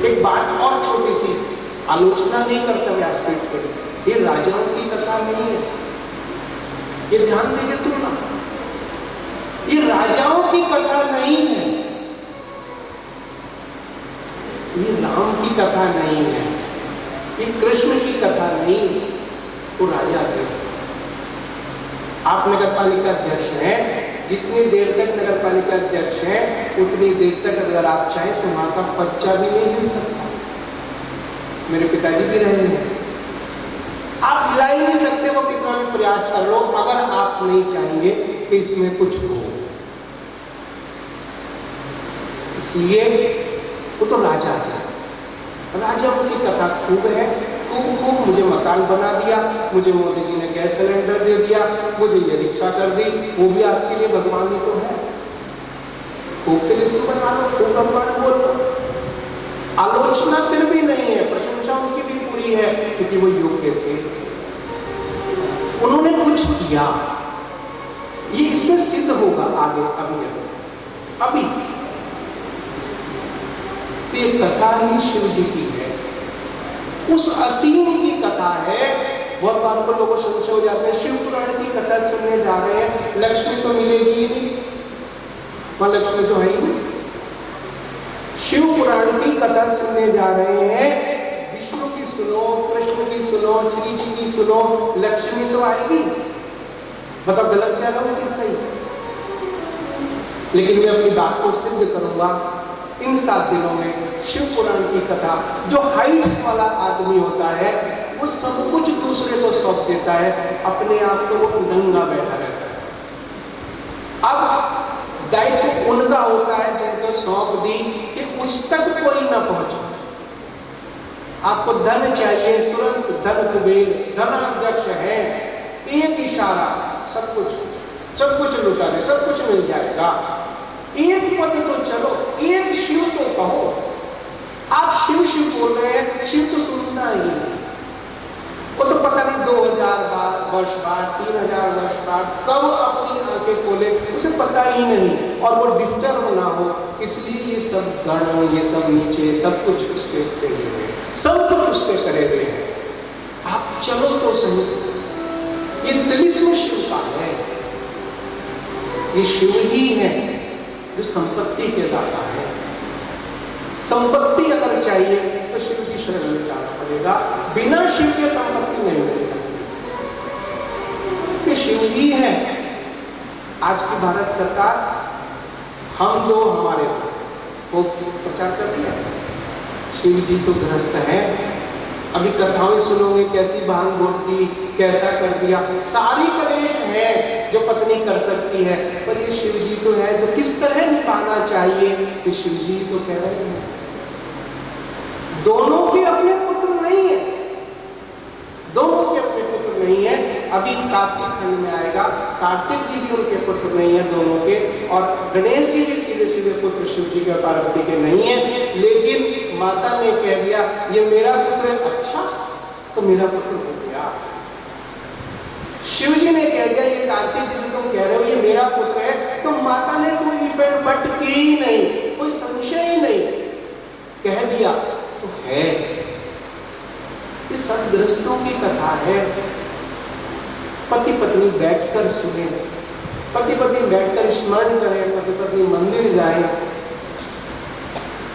एक बात और छोटी सी, आलोचना नहीं करता व्यासपीठ से, ये राजाओं की कथा नहीं है, ये ध्यान देके सुनना। ये राजाओं की कथा नहीं है, ये राम की कथा नहीं है, ये कृष्ण की कथा नहीं है। वो राजा थे। आप नगर पालिका अध्यक्ष हैं, जितनी देर तक नगर पालिका अध्यक्ष हैं उतनी देर तक अगर आप चाहें तो वहां का पर्चा भी नहीं हिल सकता। मेरे पिताजी भी रहे हैं, आप हिला ही नहीं सकते, वो कितना भी प्रयास कर लो, अगर आप नहीं चाहेंगे कि इसमें कुछ हो। इसलिए वो तो राजा था। राजाओं की कथा खूब है, खूब मुझे मकान बना दिया, मुझे मोदी जी ने गैस सिलेंडर दे दिया, मुझे ये रिक्शा कर दी, वो भी आपके लिए भगवान ही तो है। खूब तिलिस्म बना लो, खूब भगवान बोलो। आलोचना फिर भी नहीं है, प्रशंसा उनकी भी पूरी है, क्योंकि वो योग्य थे, उन्होंने कुछ किया। ये इसमें सिद्ध होगा तो ये कथा ही शिव जी की है, उस असीम की कथा है। बहुत बार पर लोगों को संशय हो जाता है, शिव पुराण की कथा सुनने जा रहे हैं, लक्ष्मी तो मिलेगी ही नहीं, वहां लक्ष्मी तो है ही नहीं। शिव पुराण की कथा सुनने जा रहे हैं, विष्णु की सुनो, कृष्ण की सुनो, श्री जी की सुनो, लक्ष्मी तो आएगी। बताओ गलत क्या करूं कि सही? लेकिन मैं अपनी बात को सिद्ध करूंगा इन 7 दिनों में। शिव पुराण की कथा, जो हाइट्स वाला आदमी होता है वो सब कुछ दूसरे को सौंप देता है, अपने आप को वो नंगा बैठा रहता है। अब दायित्व उनका होता है जिनको सौंप दी कि उस तक कोई न पहुंचे। आपको धन चाहिए, तुरंत धन कुबेर, धनाध्यक्ष है, एक इशारा सब कुछ लुटा दे, सब कुछ मिल जाएगा। एक पद तो चलो, एक शिव तो कहो। आप शिव शिव बोल रहे हैं, शिव तो सुनता ही नहीं। वो तो पता नहीं 2000 वर्ष बाद, 3000 वर्ष बाद कब अपनी आंखें खोले, उसे पता ही नहीं। और वो डिस्टर्ब ना हो, इसलिए ये सब गण, ये सब नीचे, सब कुछ उसके पे हुए, सब कुछ उसके करे हुए हैं। आप चलो तो सही। ये तिलिस्म शिव का है, ये शिव ही है जो संपत्ति के दाता है। संपत्ति अगर चाहिए तो शिव की शरण में जाना पड़ेगा, बिना शिव के संपत्ति नहीं मिल सकती। ये शिव ही है। आज की भारत सरकार हम दो हमारे दो को प्रचार कर दिया। शिव जी तो ग्रस्त है। अभी कथाएं सुनोगे कैसी भांग घोट दी, कैसा कर दिया, सारी कलेश है जो पत्नी कर सकती है, पर ये शिव जी तो है, तो किस तरह निभाना चाहिए कि शिव जी तो कह रहे हैं। दोनों के अपने पुत्र नहीं है, दोनों के अपने पुत्र नहीं है। अभी कार्तिक खंड में आएगा, कार्तिक जी भी उनके पुत्र नहीं है दोनों के, और गणेश जी भी सीधे सीधे पुत्र शिव जी के पार्वती के नहीं है। लेकिन माता ने कह दिया ये मेरा पुत्र है, अच्छा तो मेरा पुत्र हो गया। शिव जी ने कह दिया ये कार्तिक जिसे तुम कह रहे हो ये मेरा पुत्र है, तो माता ने कोई इफेक्ट बट की ही नहीं, कोई संशय ही नहीं, कह दिया तो है। ये सदग्रस्तों की कथा है। पति पत्नी बैठकर सुने, पति पत्नी बैठकर स्मरण करें, पति पत्नी मंदिर जाए।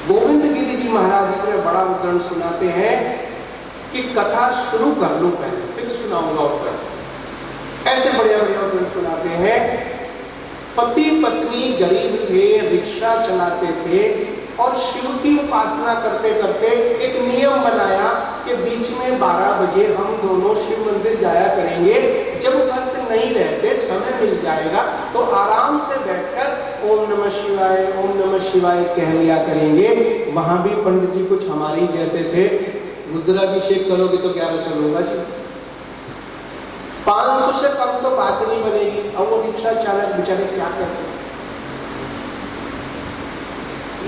गोविंद गिरी जी महाराज इतने बड़ा उदाहरण सुनाते हैं कि कथा शुरू कर लूं पहले, फिर सुनाऊंगा उत्तर। ऐसे बढ़िया बढ़िया उदाहरण सुनाते हैं। पति पत्नी गरीब थे, रिक्शा चलाते थे और शिव की उपासना करते करते एक नियम बनाया कि बीच में 12 बजे हम दोनों शिव मंदिर जाया करेंगे। जब भक्त नहीं रहते, समय मिल जाएगा तो आराम से बैठकर ओम नमः शिवाय, ओम नमः शिवाय कह लिया करेंगे। वहां भी पंडित जी कुछ हमारी जैसे थे, रुद्राभिषेक करोगे तो 1100 होगा जी, 500 से कम तो बात नहीं बनेगी। अब वो रिक्शा चालक बेचारे क्या करते?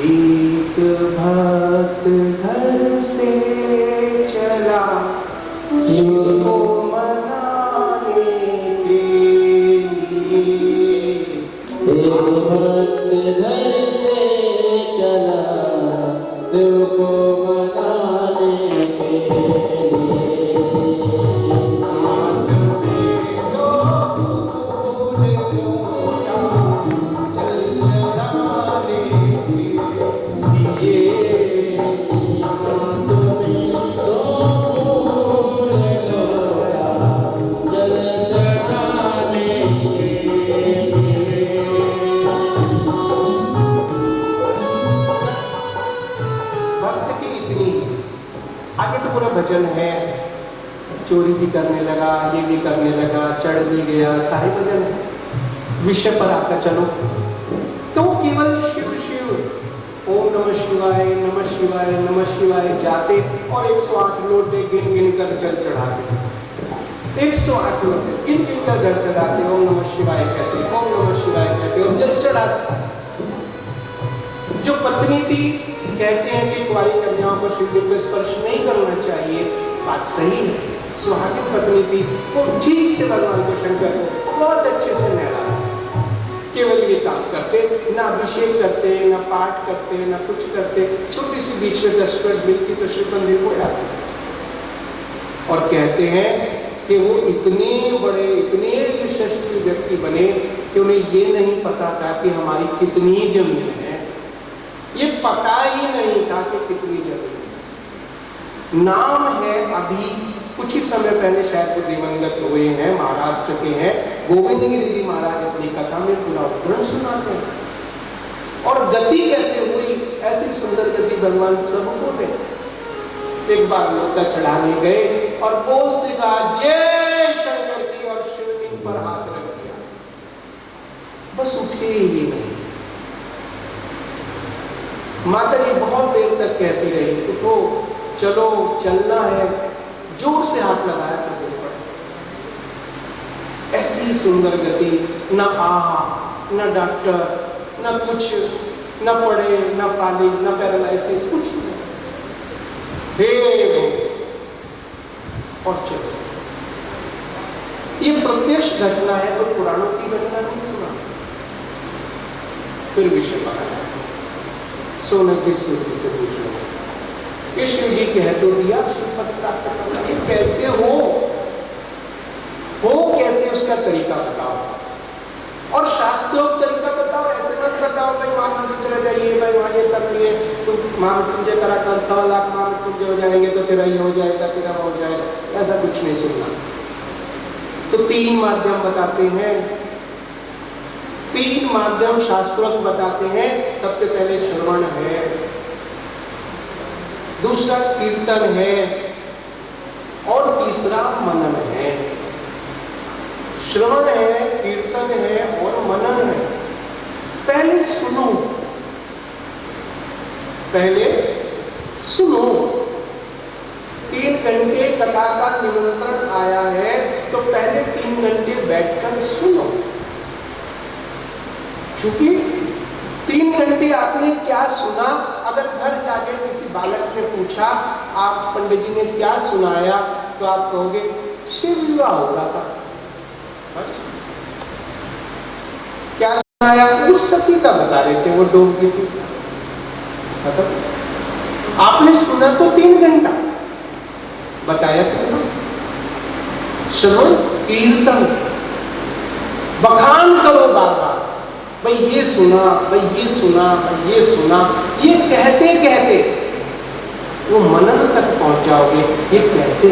एक भक्त घर से चला शिव को मनाने के लिए। एक भक्त घर से चला शिव को मनाने के लिए। भजन है, चोरी भी करने लगा, ये भी करने लगा, चढ़ भी गया, सारे भजन है। विषय पर आता चलो तो केवल शिव शिव, ओम नमः शिवाय, नमः शिवाय, नमः शिवाय जाते और 108 लोटे गिन गिन कर जल चढ़ाते, 108 लोटे गिन गिन कर जल चढ़ाते, ओम नमः शिवाय कहते, ओम नमः शिवाय कहते और जल चढ़ाते। जो पत्नी थी, कहते हैं कि कुंवारी कन्याओं को शिवलिंग को स्पर्श नहीं करना चाहिए, बात सही है। सुहागिन पत्नी थी, वो ठीक से भगवान को शंकर को बहुत अच्छे से नहलाया केवल ये काम करते, ना अभिषेक करते, ना पाठ करते, ना कुछ करते। छोटी सी बीच में 10 मिनट मिलती तो शिव मंदिर हो जाते। और कहते हैं कि वो इतने बड़े, इतने यशस्वी व्यक्ति बने कि उन्हें ये नहीं पता था कि हमारी कितनी जमीन है। ये पता ही नहीं था कि कितनी जमीन है। नाम है, अभी कुछ ही समय पहले शायद वो दिवंगत हुए हैं, महाराष्ट्र के हैं, गोविंद गिरी जी महाराज अपनी कथा में पूरा उदाहरण सुनाते हैं। और गति कैसे हुई, ऐसी सुंदर गति भगवान सबको दे। एक बार लोटा चढ़ाने गए और बोल से कहा जय शंकर की, और शिवलिंग पर हाथ रख दिया, बस उठे ही नहीं। माता जी बहुत देर तक कहती रही, उठो, चलो, चलना है। जोर से हाथ लगाया तो गिर पड़े। ऐसी सुंदर गति, न आहा, न डॉक्टर, न कुछ, न पड़े, न पाली, न पैरालाइसिस, कुछ नहीं। और चलो। ये प्रत्यक्ष घटना है, तो पुराणों की घटना नहीं सुना। फिर विषय बनाया, सोने की सूर्य से पूछ लो, ये शिव जी कह तो दिया शिव पद प्राप्त करना, ये कैसे हो कैसे, उसका तरीका बताओ। और शास्त्रोक्त तरीका बताओ, ऐसे मत बताओ भाई वहां मंदिर चले जाइए, भाई वहां ये कर लिए, तुम महामृत्युंजय करा कर 1.25 लाख महामृत्युंजय हो जाएंगे तो तेरा ये हो जाएगा, तेरा हो जाएगा, ऐसा कुछ नहीं सुनना। तो 3 माध्यम बताते हैं, 3 माध्यम शास्त्रोक्त बताते हैं। सबसे पहले श्रवण है, दूसरा कीर्तन है, और तीसरा मनन है। श्रवण है, कीर्तन है और मनन है। पहले सुनो, पहले सुनो। 3 घंटे कथा का निमंत्रण आया है तो पहले 3 घंटे बैठकर सुनो। चूंकि 3 घंटे आपने क्या सुना, अगर घर जाके किसी बालक ने पूछा आप पंडित जी ने क्या सुनाया, तो आप कहोगे शिव विवाह हो रहा था। क्या सुनाया, उस सती का बता रहे थे, वो डूब गई थी। आपने सुना तो 3 घंटा, बताया कितना? श्रवण कीर्तन, बखान करो बार बार, भाई ये सुना, भाई ये सुना, भाई ये सुना। ये कहते कहते वो मनन तक पहुंच जाओगे। ये कैसे?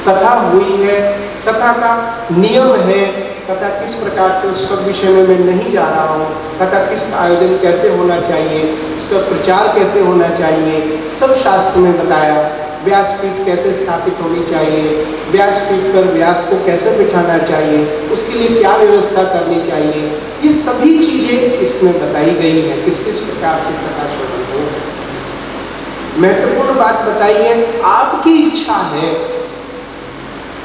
कथा हुई है, कथा का नियम है, कथा किस प्रकार से, उस सब विषय में मैं नहीं जा रहा हूँ। कथा किस आयोजन कैसे होना चाहिए, उसका प्रचार कैसे होना चाहिए, सब शास्त्र में बताया। व्यासपीठ कैसे स्थापित होनी चाहिए, व्यासपीठ पर व्यास को कैसे बिठाना चाहिए, उसके लिए क्या व्यवस्था करनी चाहिए, ये सभी चीजें इसमें बताई गई है। किस किस प्रकार से कथा श्रवण हो। महत्वपूर्ण बात बताई है, आपकी इच्छा है,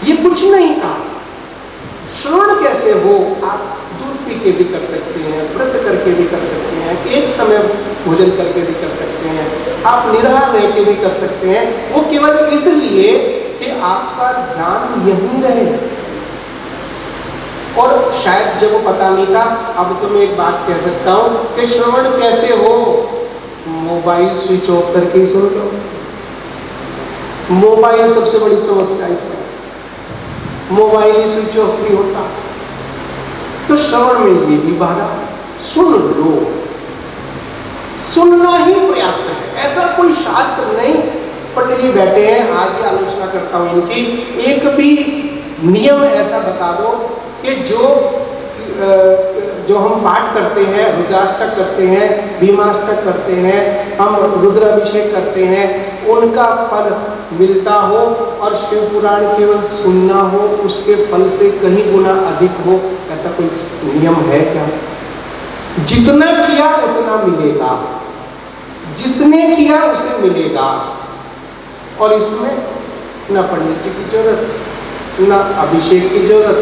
ये कुछ नहीं कहा। श्रवण कैसे हो, आप दूध पी के भी कर सकते हैं, व्रत करके भी कर सकते हैं, एक समय भोजन करके भी कर सकते हैं, आप निराहार रह के भी कर सकते हैं। वो केवल इसलिए कि आपका ध्यान यहीं रहे। और शायद जब वो पता नहीं था, अब तो मैं एक बात कह सकता हूँ कि श्रवण कैसे हो, मोबाइल स्विच ऑफ करके ही सुन लो। मोबाइल सबसे बड़ी समस्या इस समय, मोबाइल ही स्विच ऑफ नहीं होता। तो श्रवण में ये भी बाधा, सुन लो, सुनना ही पर्याप्त है। ऐसा कोई शास्त्र नहीं, पंडित जी बैठे हैं, आज ही आलोचना करता हूं इनकी, एक भी नियम ऐसा बता दो कि जो हम पाठ करते हैं, रुद्राष्टक करते हैं, भीमाष्टक करते हैं, हम रुद्राभिषेक करते हैं, उनका फल मिलता हो, और शिव पुराण केवल सुनना हो, उसके फल से कहीं गुना अधिक हो, ऐसा कोई नियम है क्या? जितना किया उतना मिलेगा, जिसने किया उसे मिलेगा। और इसमें न पंडित जी की जरूरत, न अभिषेक की जरूरत,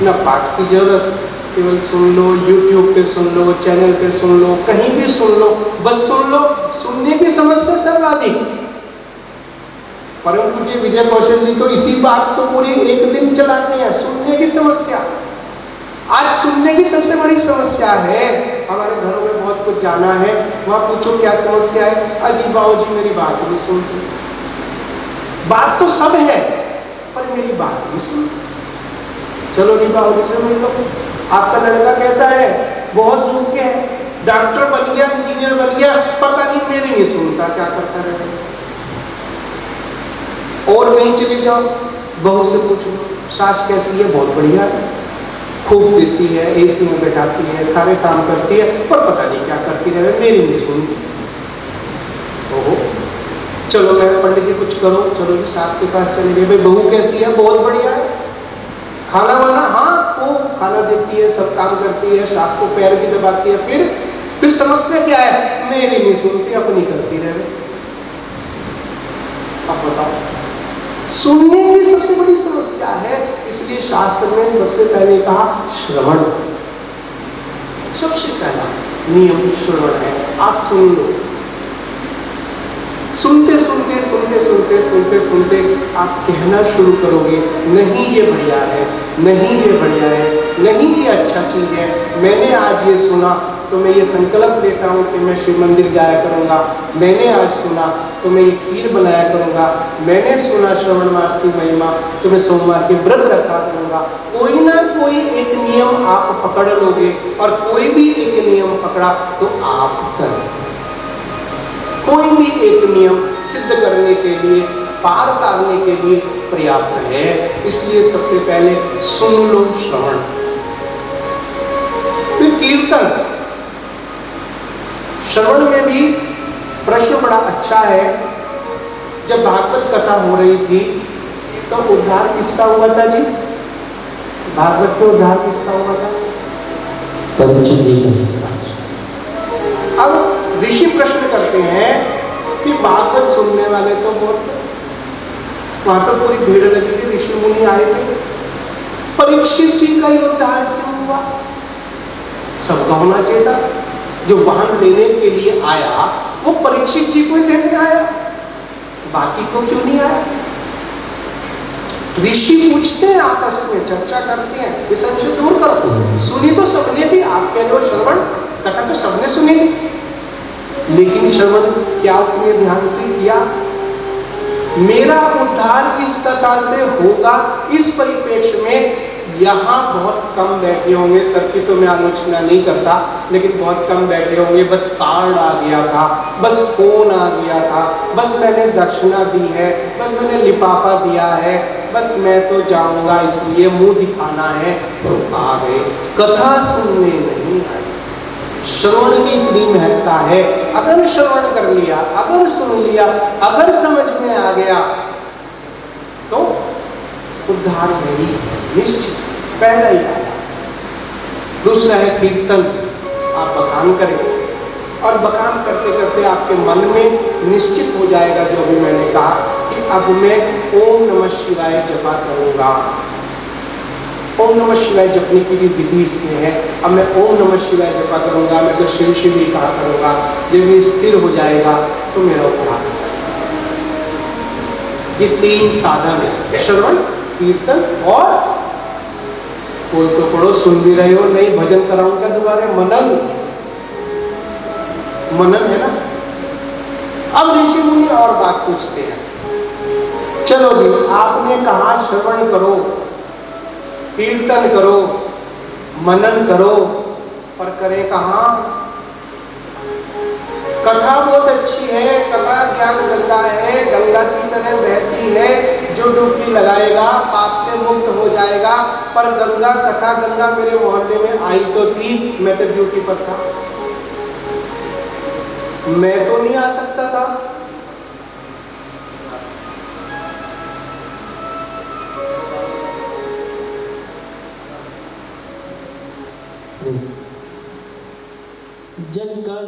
न पाठ की जरूरत। केवल सुन लो, YouTube पे सुन लो, चैनल पे सुन लो, कहीं भी सुन लो, बस सुन लो। सुनने की समस्या सर्वाधिक। परम पूज्य विजय कौशल जी तो इसी बात को पूरी 1 दिन चलाते हैं, सुनने की समस्या। आज सुनने की सबसे बड़ी समस्या है। हमारे घरों में बहुत कुछ जाना है, वहां पूछो क्या समस्या है, अजी बाबूजी मेरी बात नहीं सुनते। बात तो सब है पर मेरी बात नहीं सुनते। चलो जी बाबूजी से मिल लो, आपका लड़का कैसा है, बहुत योग्य है, डॉक्टर बन गया, इंजीनियर बन गया, पता नहीं मेरी नहीं सुनता, क्या करता रहेगा। और कहीं चले जाओ, बहू से पूछो सास कैसी है, बहुत बढ़िया है, खूब देती है, एसी में बैठाती है, सारे काम करती है, पर पता नहीं क्या करती रहे, मेरी नहीं सुनती। ओहो, चलो मैं पंडित जी कुछ करो, चलो जी सास के पास चले गए, भाई बहू कैसी है, बहुत बढ़िया है, खाना वाना, हाँ वो खाना देती है, सब काम करती है, शाम को पैर भी दबाती है, फिर समस्या क्या है, मेरी नहीं सुनती, अपनी करती रहे। अब बताओ, सुनने की सबसे बड़ी समस्या है, इसलिए शास्त्र में सबसे पहले कहा श्रवण, सबसे पहला नियम श्रवण है। आप सुन लो, सुनते सुनते सुनते सुनते सुनते सुनते आप कहना शुरू करोगे, नहीं ये बढ़िया है, नहीं ये बढ़िया है, नहीं ये अच्छा चीज है, मैंने आज ये सुना तो मैं ये संकल्प लेता हूँ कि मैं शिव मंदिर जाया करूँगा, मैंने आज सुना तो मैं ये खीर बनाया करूँगा, मैंने सुना श्रवण मास की महिमा तो मैं सोमवार के व्रत रखा करूँगा। कोई ना कोई एक नियम आप पकड़ लोगे, और कोई भी एक नियम पकड़ा तो आप करें। कोई भी एक नियम सिद्ध करने के लिए, पार करने के लिए पर्याप्त है। इसलिए सबसे पहले सुन लो श्रवण, फिर कीर्तन। श्रवण में भी प्रश्न बड़ा अच्छा है। जब भागवत कथा हो रही थी तो उद्धार किसका हुआ था जी? भागवत में उद्धार किसका हुआ था? परीक्षित जी। अब ऋषि प्रश्न करते हैं कि भागवत सुनने वाले तो बहुत, वहां तो पूरी भीड़ लगी थी, ऋषि मुनि आए थे, परीक्षित जी का ही उद्धार क्यों हुआ? सबका होना चाहिए था। जो वाहन लेने के लिए आया वो परीक्षित जी को लेने आया, बाकी को क्यों नहीं आया? ऋषि पूछते हैं, आपस में चर्चा करते हैं, ये संशय दूर करो। सुनी तो सबने थी, आप कह रहे हो श्रवण कथा तो सबने सुनी, लेकिन श्रवण क्या उतने ध्यान से किया? मेरा उद्धार इस कथा से होगा, इस परिप्रेक्ष्य में यहाँ बहुत कम बैठे होंगे, सबकी तो मैं आलोचना नहीं करता, लेकिन बहुत कम बैठे होंगे, बस कार्ड आ गया था, बस फोन आ गया था, बस मैंने दक्षिणा दी है, बस मैंने लिफाफा दिया है, बस मैं तो जाऊंगा इसलिए मुंह दिखाना है, तो आ गए, कथा सुनने नहीं आए। श्रवण की इतनी महत्ता है। अगर श्रवण कर लिया, अगर सुन लिया, अगर समझ में आ गया तो उद्धार है, निश्चित पहला ही आया। दूसरा है कीर्तन। आप बखान करें, और बखान करते करते आपके मन में निश्चित हो जाएगा, जो भी मैंने कहा कि अब मैं ओम नमः शिवाय जपा करूंगा। ओम नमः शिवाय जपने की भी विधि इसमें है। अब मैं ओम नमः शिवाय जपा करूंगा, मैं तो शिव शिव ही कहा करूंगा। जब ये स्थिर हो जाएगा तो मेरा उद्धार हो जाएगा। ये तीन साधन है, श्रवण, कीर्तन और बोल तो पढ़ो, सुन भी रहे हो, नहीं भजन कराऊं क्या दोबारा? मनन, मनन है ना। अब ऋषि मुनि और बात पूछते हैं, चलो जी आपने कहा श्रवण करो, कीर्तन करो, मनन करो, पर करे कहाँ? कथा बहुत अच्छी है, कथा ज्ञान गंगा है, गंगा की तरह बहती है, जो डुबकी लगाएगा पाप से मुक्त हो जाएगा। पर गंगा, कथा गंगा मेरे मोहल्ले में आई तो थी, मैं तो ड्यूटी पर था, मैं तो नहीं आ सकता था। जग का